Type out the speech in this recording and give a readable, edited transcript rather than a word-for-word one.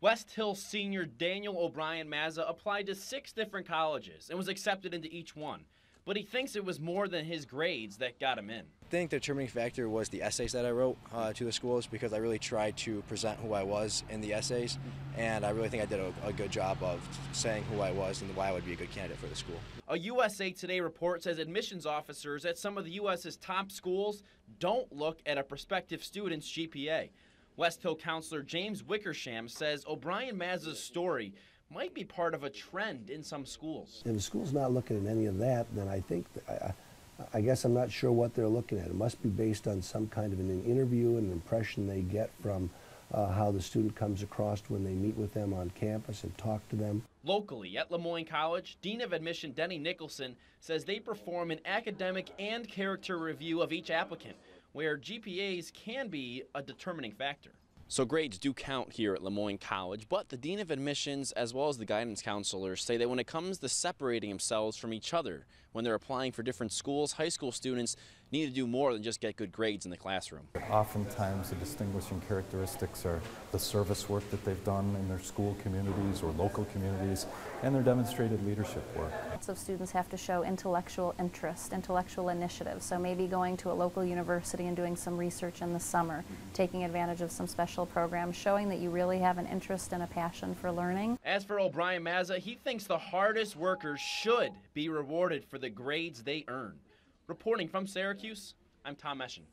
West Hill senior Daniel O'Brien Mazza applied to 6 different colleges and was accepted into each one. But he thinks it was more than his grades that got him in. I think the determining factor was the essays that I wrote to the schools, because I really tried to present who I was in the essays, and I really think I did a good job of saying who I was and why I would be a good candidate for the school. A USA Today report says admissions officers at some of the U.S.'s top schools don't look at a prospective student's GPA. West Hill counselor James Wickersham says O'Brien Mazza's story might be part of a trend in some schools. If the school's not looking at any of that, then I guess I'm not sure what they're looking at. It must be based on some kind of an interview and an impression they get from how the student comes across when they meet with them on campus and talk to them. Locally at Lemoyne College, Dean of Admission Denny Nicholson says they perform an academic and character review of each applicant, where GPAs can be a determining factor. So grades do count here at Lemoyne College, but the Dean of Admissions as well as the guidance counselors say that when it comes to separating themselves from each other when they're applying for different schools, high school students need to do more than just get good grades in the classroom. Oftentimes the distinguishing characteristics are the service work that they've done in their school communities or local communities, and their demonstrated leadership work. Lots of students have to show intellectual interest, intellectual initiative, so maybe going to a local university and doing some research in the summer, taking advantage of some special programs, showing that you really have an interest and a passion for learning. As for O'Brien Mazza, he thinks the hardest workers should be rewarded for the grades they earn. Reporting from Syracuse, I'm Tom Eschen.